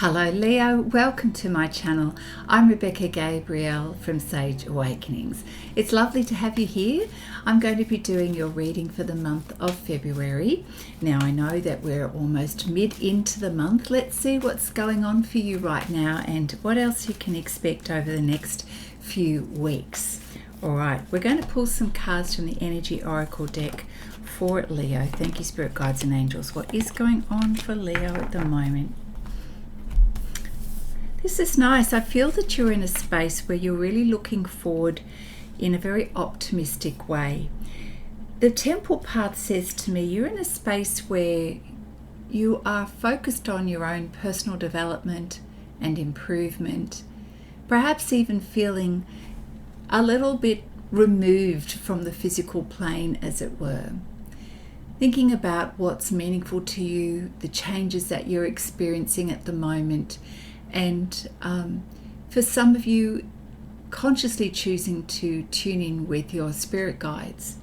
Hello Leo, welcome to my channel. I'm Rebecca Gabriel from Sage Awakenings. It's lovely to have you here. I'm going to be doing your reading for the month of February. Now I know that we're almost mid into the month. Let's see what's going on for you right now and what else you can expect over the next few weeks. Alright, we're going to pull some cards from the Energy Oracle deck for Leo. Thank you Spirit Guides and Angels. What is going on for Leo at the moment? This is nice. I feel that you're in a space where you're really looking forward in a very optimistic way. The Temple path says to me you're in a space where you are focused on your own personal development and improvement, perhaps even feeling a little bit removed from the physical plane, as it were. Thinking about what's meaningful to you, the changes that you're experiencing at the moment, and for some of you, consciously choosing to tune in with your spirit guides.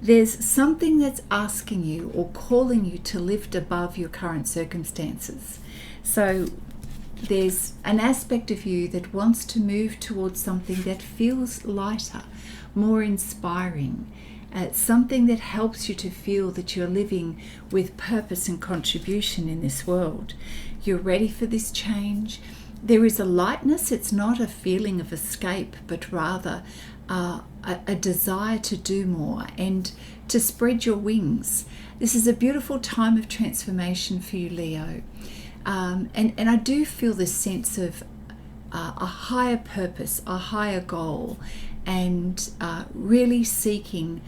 There's something that's asking you or calling you to lift above your current circumstances. So there's an aspect of you that wants to move towards something that feels lighter, more inspiring, something that helps you to feel that you're living with purpose and contribution in this world. You're ready for this change. There is a lightness. It's not a feeling of escape, but rather a desire to do more and to spread your wings. This is a beautiful time of transformation for you, Leo. And I do feel this sense of a higher purpose, a higher goal, and really seeking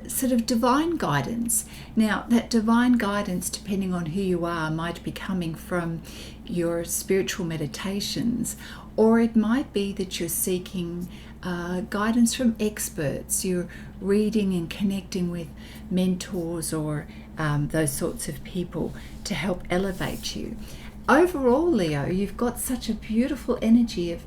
sort of divine guidance. Now, that divine guidance, depending on who you are, might be coming from your spiritual meditations, or it might be that you're seeking guidance from experts. You're reading and connecting with mentors or those sorts of people to help elevate you. Overall, Leo, you've got such a beautiful energy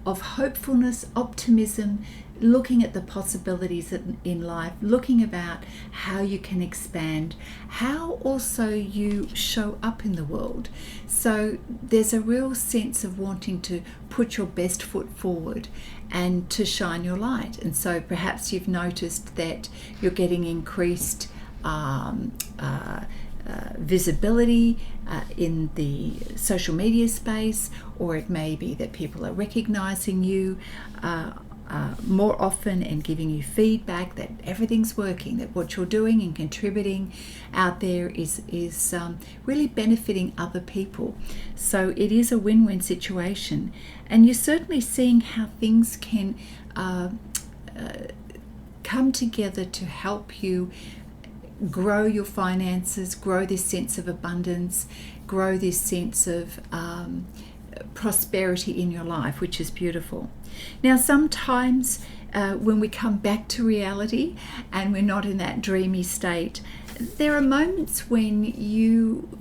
of hopefulness, optimism, looking at the possibilities in life, looking about how you can expand, how also you show up in the world. So there's a real sense of wanting to put your best foot forward and to shine your light. And so perhaps you've noticed that you're getting increased visibility in the social media space, or it may be that people are recognizing you more often and giving you feedback that everything's working, that what you're doing and contributing out there is really benefiting other people. So it is a win-win situation, and you're certainly seeing how things can come together to help you grow your finances, grow this sense of abundance, grow this sense of prosperity in your life, which is beautiful. Now, sometimes when we come back to reality and we're not in that dreamy state, there are moments when you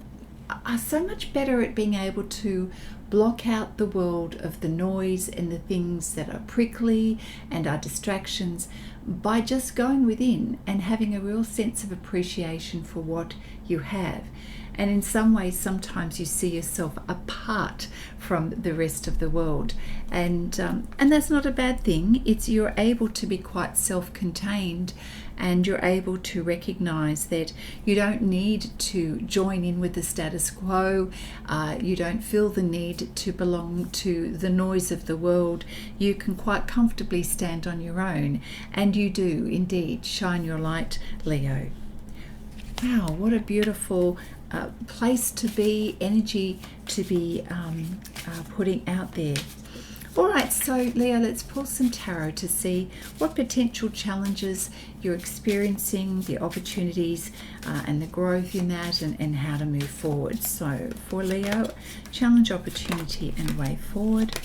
are so much better at being able to block out the world of the noise and the things that are prickly and are distractions by just going within and having a real sense of appreciation for what you have. And in some ways, sometimes you see yourself apart from the rest of the world, and that's not a bad thing. You're able to be quite self-contained, and you're able to recognize that you don't need to join in with the status quo. You don't feel the need to belong to the noise of the world. You can quite comfortably stand on your own, and you do indeed shine your light, Leo. Wow, what a beautiful place to be, energy to be putting out there. All right, so Leo, let's pull some tarot to see what potential challenges you're experiencing, the opportunities and the growth in that, and how to move forward. So for Leo, challenge, opportunity, and way forward.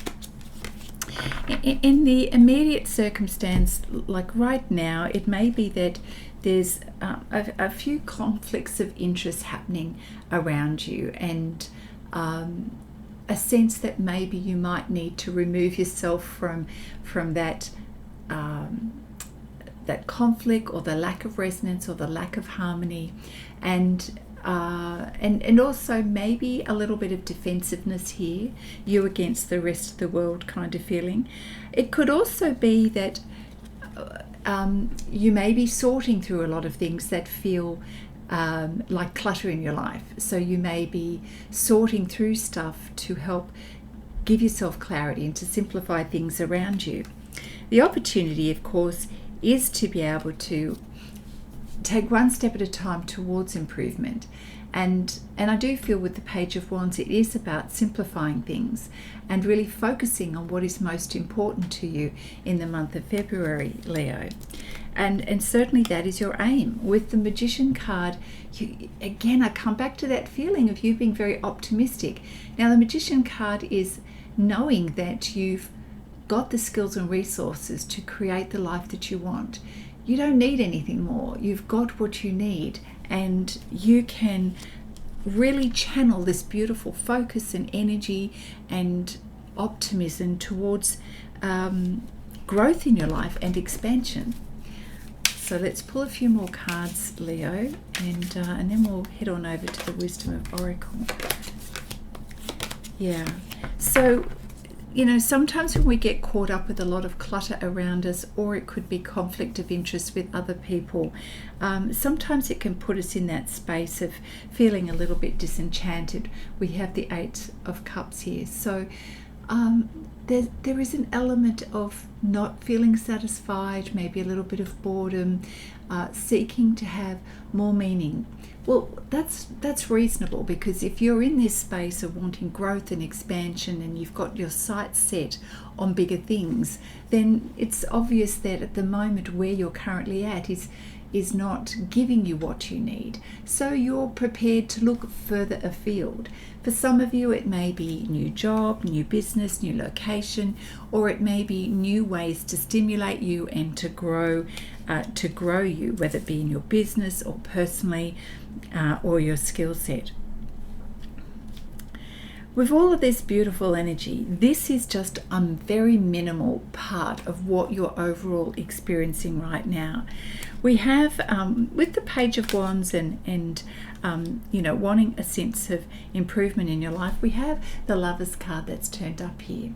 In the immediate circumstance, like right now, it may be that there's a few conflicts of interest happening around you, and a sense that maybe you might need to remove yourself from that that conflict, or the lack of resonance, or the lack of harmony, and and also maybe a little bit of defensiveness here, you against the rest of the world kind of feeling. It could also be that you may be sorting through a lot of things that feel like clutter in your life. So you may be sorting through stuff to help give yourself clarity and to simplify things around you. The opportunity, of course, is to be able to take one step at a time towards improvement. And I do feel with the Page of Wands, it is about simplifying things and really focusing on what is most important to you in the month of February, Leo. And certainly that is your aim. With the Magician card, again, I come back to that feeling of you being very optimistic. Now, the Magician card is knowing that you've got the skills and resources to create the life that you want. You don't need anything more. You've got what you need, and you can really channel this beautiful focus and energy and optimism towards growth in your life and expansion. So let's pull a few more cards, Leo, and then we'll head on over to the Wisdom of Oracle. Yeah. So, you know, sometimes when we get caught up with a lot of clutter around us, or it could be conflict of interest with other people, sometimes it can put us in that space of feeling a little bit disenchanted. We have the Eight of Cups here. So there is an element of not feeling satisfied, maybe a little bit of boredom, seeking to have more meaning. Well, that's reasonable, because if you're in this space of wanting growth and expansion and you've got your sights set on bigger things, then it's obvious that at the moment where you're currently at is not giving you what you need. So you're prepared to look further afield. For some of you, it may be new job, new business, new location, or it may be new ways to stimulate you and to grow you, whether it be in your business or personally, or your skill set. With all of this beautiful energy, this is just a very minimal part of what you're overall experiencing right now. We have, with the Page of Wands and you know, wanting a sense of improvement in your life, we have the Lovers card that's turned up here.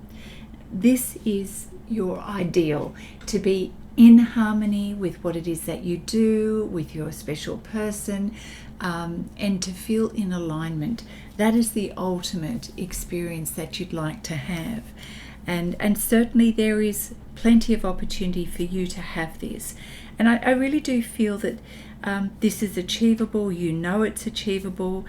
This is your ideal, to be in harmony with what it is that you do, with your special person, and to feel in alignment. That is the ultimate experience that you'd like to have. And certainly there is plenty of opportunity for you to have this. And I really do feel that this is achievable. You know it's achievable.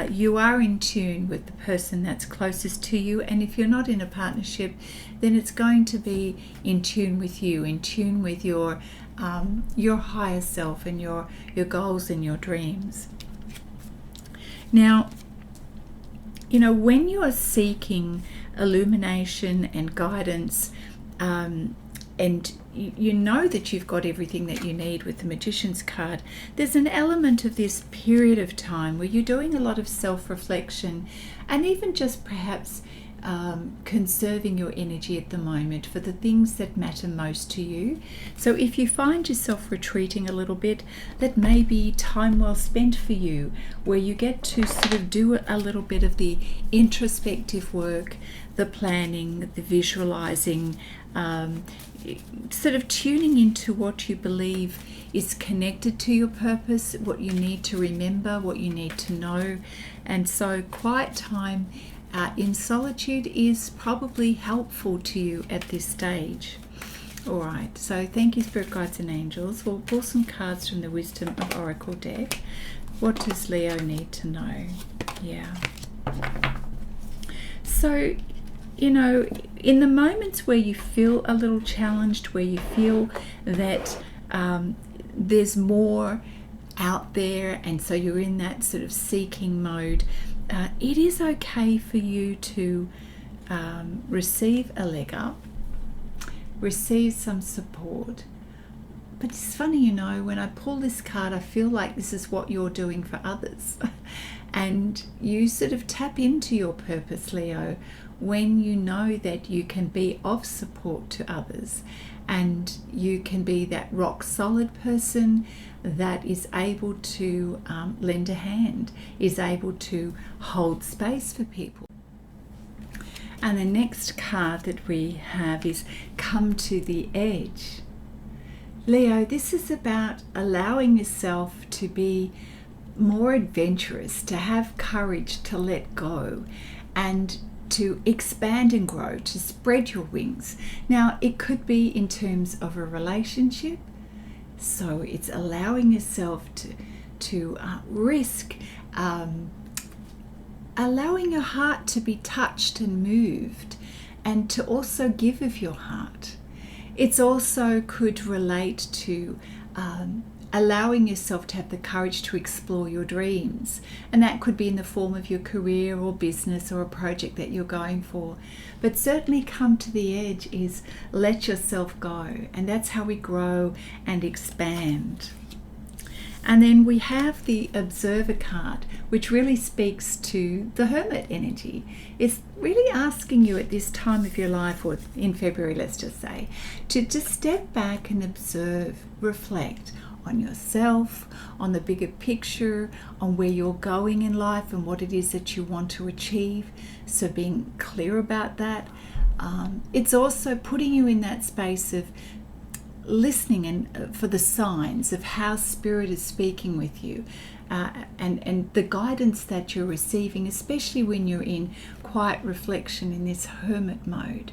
You are in tune with the person that's closest to you. And if you're not in a partnership, then it's going to be in tune with you, in tune with your higher self and your goals and your dreams. Now, you know, when you are seeking illumination and guidance, and you know that you've got everything that you need with the Magician's card, there's an element of this period of time where you're doing a lot of self-reflection and even just perhaps conserving your energy at the moment for the things that matter most to you. So if you find yourself retreating a little bit, that may be time well spent for you, where you get to sort of do a little bit of the introspective work, the planning, the visualizing, sort of tuning into what you believe is connected to your purpose, what you need to remember, what you need to know. And so quiet time in solitude is probably helpful to you at this stage. All right, so thank you, Spirit Guides and Angels. We'll pull some cards from the Wisdom of Oracle deck. What does Leo need to know? Yeah. So, you know, in the moments where you feel a little challenged, where you feel that there's more out there, and so you're in that sort of seeking mode, it is okay for you to receive a leg up, receive some support. But it's funny, you know, when I pull this card, I feel like this is what you're doing for others. And you sort of tap into your purpose, Leo, when you know that you can be of support to others. and you can be that rock solid person that is able to lend a hand, is able to hold space for people. And the next card that we have is Come to the Edge. Leo, this is about allowing yourself to be more adventurous, to have courage to let go and to expand and grow, to spread your wings. Now, it could be in terms of a relationship, so it's allowing yourself to risk allowing your heart to be touched and moved, and to also give of your heart. It's also could relate to allowing yourself to have the courage to explore your dreams, and that could be in the form of your career or business or a project that you're going for. But certainly Come to the Edge is let yourself go, and that's how we grow and expand. And then we have the Observer card, which really speaks to the Hermit energy. It's really asking you at this time of your life, or in February, let's just say, to just step back and observe, reflect on yourself, on the bigger picture, on where you're going in life and what it is that you want to achieve. So being clear about that. It's also putting you in that space of listening and for the signs of how Spirit is speaking with you, and the guidance that you're receiving, especially when you're in quiet reflection in this hermit mode.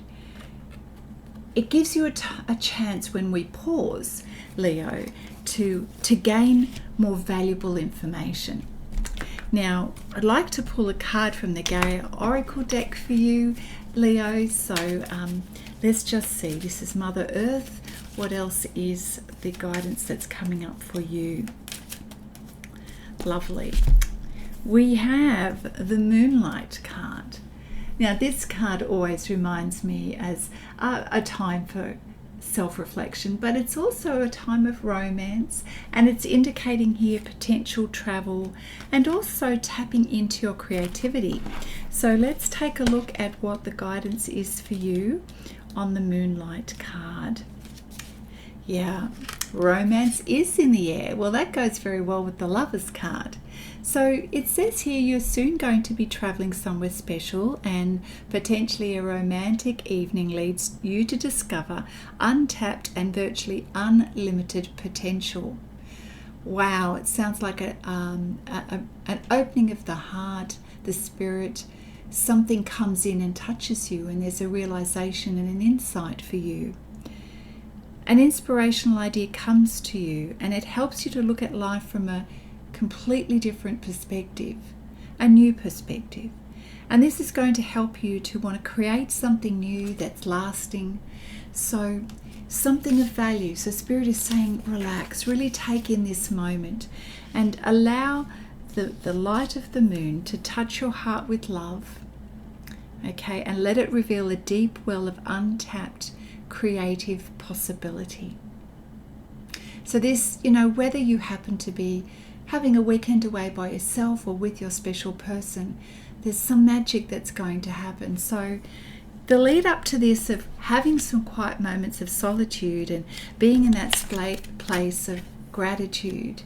It gives you a chance when we pause, Leo, to gain more valuable information. Now, I'd like to pull a card from the Gaia Oracle deck for you, Leo. So let's just see. This is Mother Earth. What else is the guidance that's coming up for you? Lovely. We have the Moonlight card. Now, this card always reminds me as a time for self-reflection, but it's also a time of romance, and it's indicating here potential travel and also tapping into your creativity. So let's take a look at what the guidance is for you on the Moonlight card. Yeah, romance is in the air. Well, that goes very well with the Lovers card. So it says here you're soon going to be traveling somewhere special, and potentially a romantic evening leads you to discover untapped and virtually unlimited potential. Wow, it sounds like an opening of the heart, the spirit. Something comes in and touches you, and there's a realization and an insight for you. An inspirational idea comes to you, and it helps you to look at life from a completely different perspective, a new perspective. And this is going to help you to want to create something new that's lasting, so something of value. So Spirit is saying, relax, really take in this moment and allow the light of the moon to touch your heart with love, okay, and let it reveal a deep well of untapped creative possibility. So this, whether you happen to be having a weekend away by yourself or with your special person, there's some magic that's going to happen. So the lead up to this of having some quiet moments of solitude and being in that place of gratitude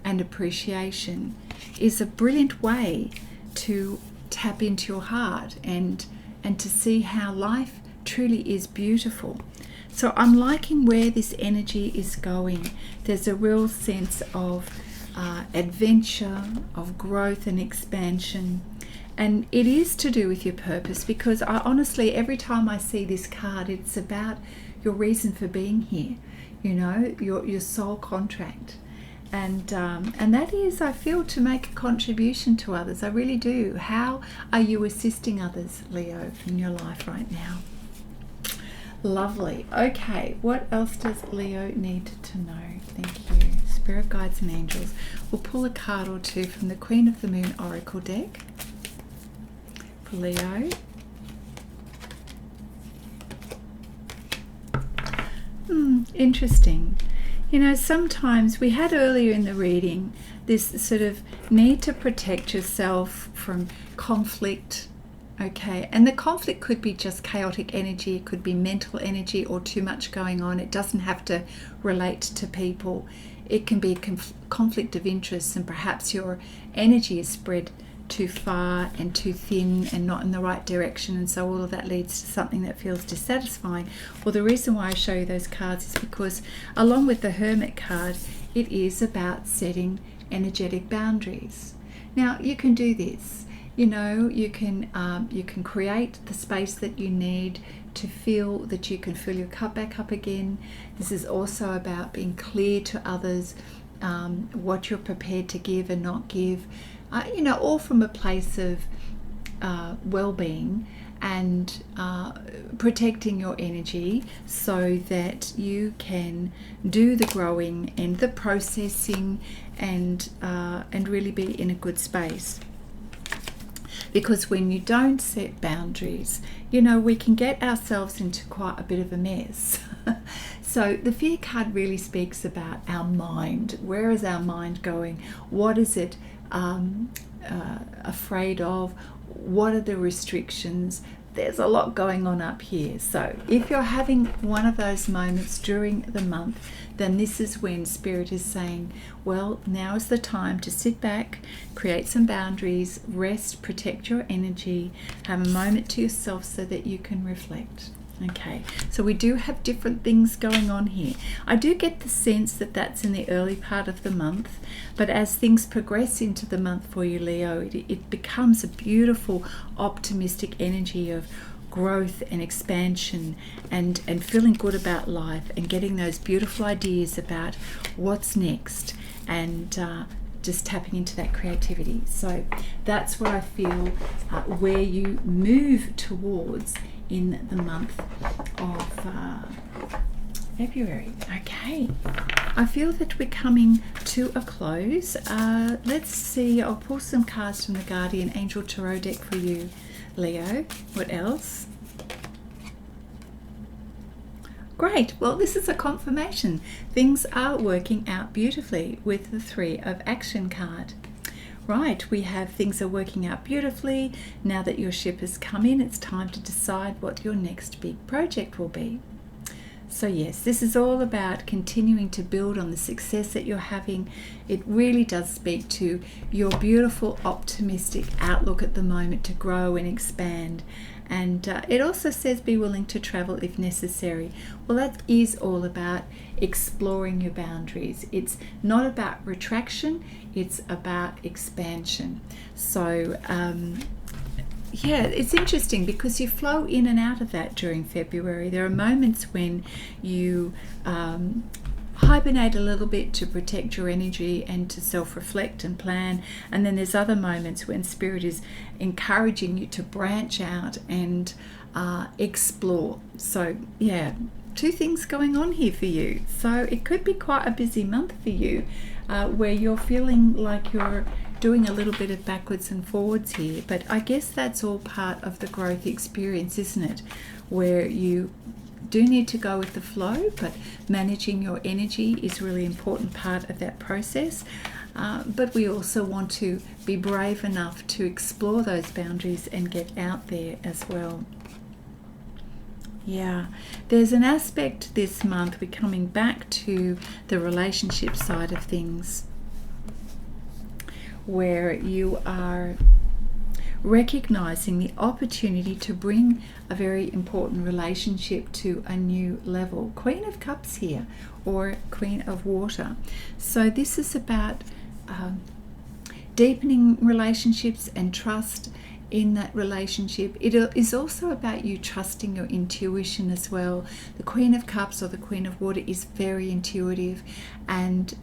and appreciation is a brilliant way to tap into your heart and to see how life truly is beautiful. So I'm liking where this energy is going. There's a real sense of adventure, of growth and expansion, and it is to do with your purpose, because I honestly, every time I see this card, it's about your reason for being here, your soul contract, and that is, I feel, to make a contribution to others. I really do. How are you assisting others, Leo, in your life right now? Lovely. Okay, what else does Leo need to know? Thank you. Spirit guides and angels. We'll pull a card or two from the Queen of the Moon Oracle deck for Leo. Interesting. Sometimes we had earlier in the reading this sort of need to protect yourself from conflict, Okay, and the conflict could be just chaotic energy, it could be mental energy or too much going on. It doesn't have to relate to people. It can be a conflict of interests, and perhaps your energy is spread too far and too thin and not in the right direction, and so all of that leads to something that feels dissatisfying. Well, the reason why I show you those cards is because along with the Hermit card, it is about setting energetic boundaries. Now, you can do this. You know, you can create the space that you need to feel that you can fill your cup back up again. This is also about being clear to others what you're prepared to give and not give. You know, all from a place of well-being and protecting your energy so that you can do the growing and the processing and really be in a good space. Because when you don't set boundaries, you know, we can get ourselves into quite a bit of a mess. So the Fear card really speaks about our mind. Where is our mind going? What is it afraid of? What are the restrictions? There's a lot going on up here. So if you're having one of those moments during the month, then this is when Spirit is saying, well, now is the time to sit back, create some boundaries, rest, protect your energy, have a moment to yourself so that you can reflect. Okay, so we do have different things going on here. I do get the sense that that's in the early part of the month, but as things progress into the month for you, Leo, it becomes a beautiful, optimistic energy of growth and expansion and feeling good about life and getting those beautiful ideas about what's next and just tapping into that creativity. So that's what I feel where you move towards in the month of February. Okay, I feel that we're coming to a close. Let's see, I'll pull some cards from the Guardian Angel Tarot deck for you, Leo. What else? Great, well, this is a confirmation. Things are working out beautifully with the Three of Action card. Right, we have things are working out beautifully. Now that your ship has come in, it's time to decide what your next big project will be. So yes, this is all about continuing to build on the success that you're having. It really does speak to your beautiful, optimistic outlook at the moment to grow and expand. And it also says be willing to travel if necessary. Well, that is all about exploring your boundaries. It's not about retraction, it's about expansion. So yeah, it's interesting because you flow in and out of that during February. There are moments when you hibernate a little bit to protect your energy and to self-reflect and plan, and then there's other moments when Spirit is encouraging you to branch out and explore. So yeah, two things going on here for you. So it could be quite a busy month for you where you're feeling like you're doing a little bit of backwards and forwards here, but I guess that's all part of the growth experience, isn't it? Where you do need to go with the flow, but managing your energy is really important part of that process. But we also want to be brave enough to explore those boundaries and get out there as well. Yeah, there's an aspect this month, we're coming back to the relationship side of things, where you are recognizing the opportunity to bring a very important relationship to a new level. Queen of Cups here, or Queen of Water. So this is about deepening relationships and trust in that relationship. It is also about you trusting your intuition as well. The Queen of Cups or the Queen of Water is very intuitive, and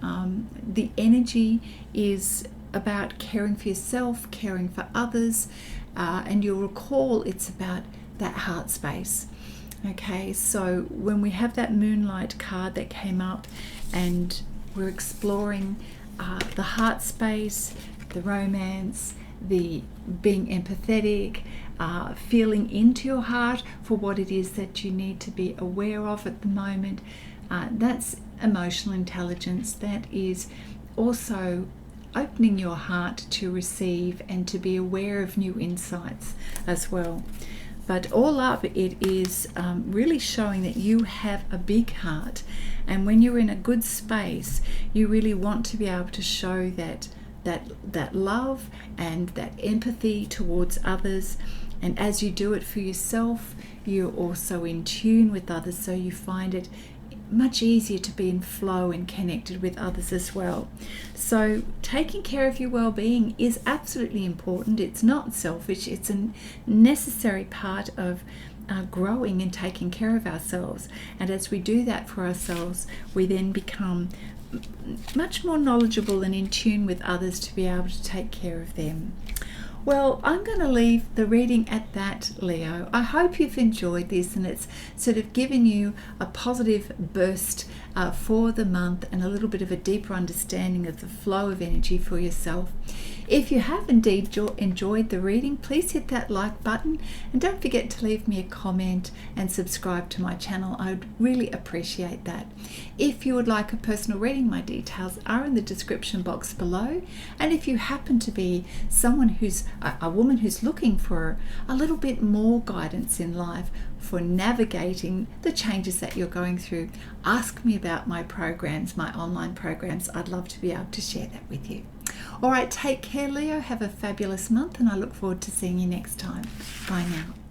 the energy is about caring for yourself, caring for others, and you'll recall it's about that heart space. Okay, so when we have that Moonlight card that came up and we're exploring the heart space, the romance, the being empathetic, feeling into your heart for what it is that you need to be aware of at the moment, that's emotional intelligence. That is also opening your heart to receive and to be aware of new insights as well. But all up, it is really showing that you have a big heart, and when you're in a good space, you really want to be able to show that love and that empathy towards others. And as you do it for yourself, you're also in tune with others, so you find it much easier to be in flow and connected with others as well. So taking care of your well-being is absolutely important. It's not selfish. It's a necessary part of growing and taking care of ourselves. And as we do that for ourselves, we then become much more knowledgeable and in tune with others to be able to take care of them. Well, I'm going to leave the reading at that, Leo. I hope you've enjoyed this and it's sort of given you a positive burst for the month and a little bit of a deeper understanding of the flow of energy for yourself. If you have indeed enjoyed the reading, please hit that like button and don't forget to leave me a comment and subscribe to my channel. I would really appreciate that. If you would like a personal reading, my details are in the description box below. And if you happen to be someone who's a woman who's looking for a little bit more guidance in life for navigating the changes that you're going through, ask me about my programs, my online programs. I'd love to be able to share that with you. All right, take care, Leo. Have a fabulous month, and I look forward to seeing you next time. Bye now.